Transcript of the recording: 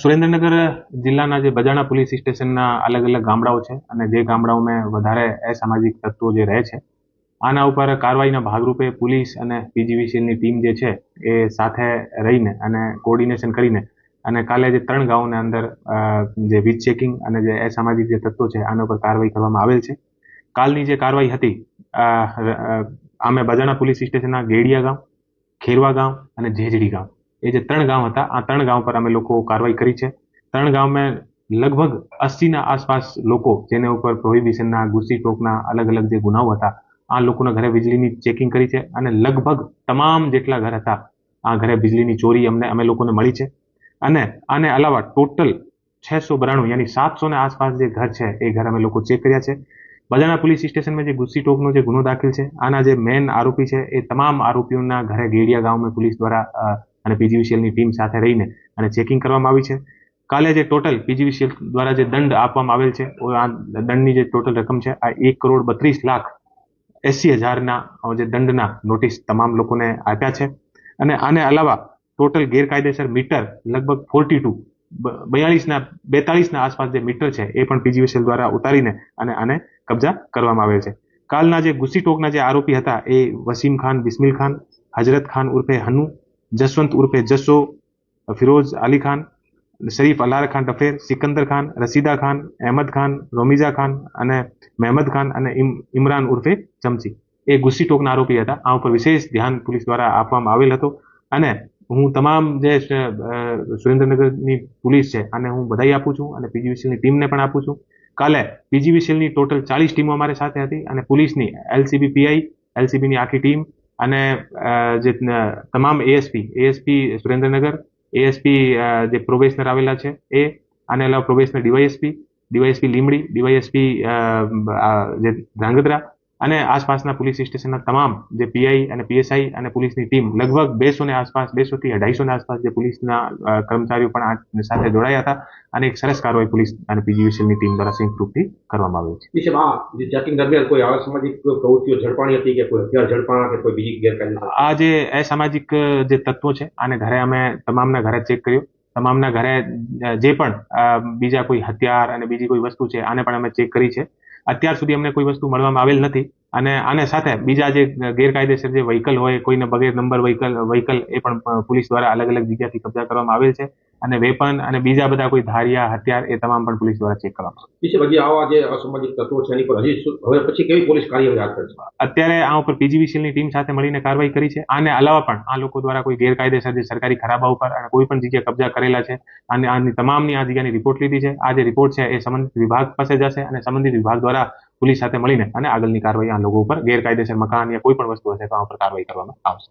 સુરેન્દ્રનગર જિલ્લાના જે બજાણા પોલીસ સ્ટેશનના અલગ અલગ ગામડાઓ છે અને જે ગામડાઓમાં વધારે અસામાજિક તત્વો જે રહે છે આના ઉપર કાર્યવાહીના ભાગરૂપે પોલીસ અને પીજીવીસીએલની ટીમ જે છે એ સાથે રહીને અને કોર્ડિનેશન કરીને અને કાલે જે 3 ગામોની અંદર જે વીજ ચેકિંગ અને જે અસામાજિક જે તત્વો છે આના ઉપર કાર્યવાહી કરવામાં આવેલ છે. કાલની જે કાર્યવાહી હતી અમે બજાણા પોલીસ સ્ટેશનના ગેડિયા ગામ, ખેરવા ગામ અને જેજડી ગામ એ જે 3 ગામ હતા આ 3 ગામ પર અમે લોકો કાર્યવાહી કરી છે. 3 ગામમાં લગભગ 80ના આસપાસ લોકો જેને ઉપર પ્રોહિબિશનના ગુસ્સી ટોકના અલગ અલગ જે ગુનાઓ હતા આ લોકોના ઘરે વીજળીની ચેકિંગ કરી છે અને લગભગ તમામ જેટલા ઘર હતા આ ઘરે વીજળીની ચોરી અમે લોકોને મળી છે. અને આને અલાવા ટોટલ 692 યાની 700 ના આસપાસ જે ઘર છે એ ઘર અમે લોકો ચેક કર્યા છે. બજાણા પોલીસ સ્ટેશનમાં જે ગુસ્સી ટોકનો જે ગુનો દાખલ છે આના જે મેન આરોપી છે એ તમામ આરોપીઓના ઘરે ગેડિયા ગામમાં પોલીસ દ્વારા અને પીજીવીસીએલની ટીમ સાથે રહીને અને ચેકિંગ કરવામાં આવી છે. કાલે જે ટોટલ પીજીવીસીએલ દ્વારા જે દંડ આપવામાં આવેલ છે આ દંડની જે ટોટલ રકમ છે આ 1,32,80,000ના જે દંડના નોટિસ તમામ લોકોને આપ્યા છે. અને આને અલાવા ટોટલ ગેરકાયદેસર મીટર લગભગ 42ના આસપાસ જે મીટર છે એ પણ પીજીવીસીએલ દ્વારા ઉતારીને અને આને કબજા કરવામાં આવેલ છે. કાલના જે ગુસ્સી ટોકના જે આરોપી હતા એ વસીમ ખાન, બિસ્મિલ ખાન, હજરત ખાન ઉર્ફે હનુ, જસવંત ઉર્ફે જસો, ફિરોઝ અલી ખાન, શરીફ અલાર ખાન ટફેર, સિકંદર ખાન, રસીદા ખાન, અહેમદ ખાન, રોમિઝા ખાન અને મહેમદ ખાન અને ઇમરાન ઉર્ફે ચમચી એ ગુસ્સી ટોકના આરોપી હતા. આ ઉપર વિશેષ ધ્યાન પોલીસ દ્વારા આપવામાં આવેલ હતો અને હું તમામ જે સુરેન્દ્રનગરની પોલીસ છે અને હું બધાઈ આપું છું અને પીજીવીસીએલની ટીમને પણ આપું છું. કાલે પીજીવીસીએલની ટોટલ 40 ટીમો અમારી સાથે હતી અને પોલીસની એલસીબી પીઆઈ, એલસીબીની આખી ટીમ અને જે તમામ એએસપી સુરેન્દ્રનગર, એએસપી જે પ્રોબેશનર આવેલા છે એ આને અલાવા પ્રોબેશનર ડીવાયએસપી લીમડી, ડીવાયએસપી જે ધ્રાંગધ્રા અને આસપાસના પોલીસ સ્ટેશનના તમામ જે પીઆઈ અને પીએસઆઈ અને પોલીસની ટીમ લગભગ 200 આસપાસ 200 થી 250 આસપાસ જે પોલીસના કર્મચારીઓ પણ આ સાથે જોડાયા હતા અને એક સરસ કાર્યવાહી પોલીસ અને પીજીવીસીએલની ટીમ દ્વારા સંયુક્ત રૂપથી કરવામાં આવી છે. જે ચેકિંગ દરમિયાન કોઈ અસામાજિક પ્રવૃત્તિઓ ઝડપાણી હતી કે કોઈ હથિયાર ઝડપાણા કે કોઈ બીજી ગેરકાયદેસર આ જે અસામાજિક જે તત્વો છે આને ઘરે અમે તમામના ઘરે ચેક કર્યો. તમામના ઘરે જે પણ બીજા કોઈ હથિયાર અને બીજી કોઈ વસ્તુ છે આને પણ અમે ચેક કરી છે. અત્યાર સુધી અમને કોઈ વસ્તુ મળવામાં આવેલ નથી અને આને સાથે બીજા જે ગેરકાયદેસર જે વ્હીકલ હોય કોઈને બગેર નંબર વ્હીકલ એ પણ પોલીસ દ્વારા અલગ અલગ જગ્યાથી કબજા કરવામાં આવેલ છે અને વેપન અને બીજા બધા કોઈ ધારિયા હથિયાર એ તમામ પણ પોલીસ દ્વારા ચેક કરવામાં આવે છે. આવા જે અસામાજિક તત્વો છે એની પર હવે પછી કેવી પોલીસ કાર્યવાહી હાથ ધરશે? અત્યારે આ ઉપર પીજીવીસીએલની ટીમ સાથે મળીને કાર્યવાહી કરી છે. આને અલાવા પણ આ લોકો દ્વારા કોઈ ગેરકાયદેસર જે સરકારી ખરાબા ઉપર અને કોઈ પણ જગ્યાએ કબજા કરેલા છે અને આની તમામની આ જગ્યાની રિપોર્ટ લીધી છે. આ જે રિપોર્ટ છે એ સંબંધિત વિભાગ પાસે જશે અને સંબંધિત વિભાગ દ્વારા પોલીસ સાથે મળીને અને આગળની કાર્યવાહી આ લોકો ઉપર ગેરકાયદેસર મકાન યા કોઈ પણ વસ્તુ હશે તો આ ઉપર કાર્યવાહી કરવામાં આવશે.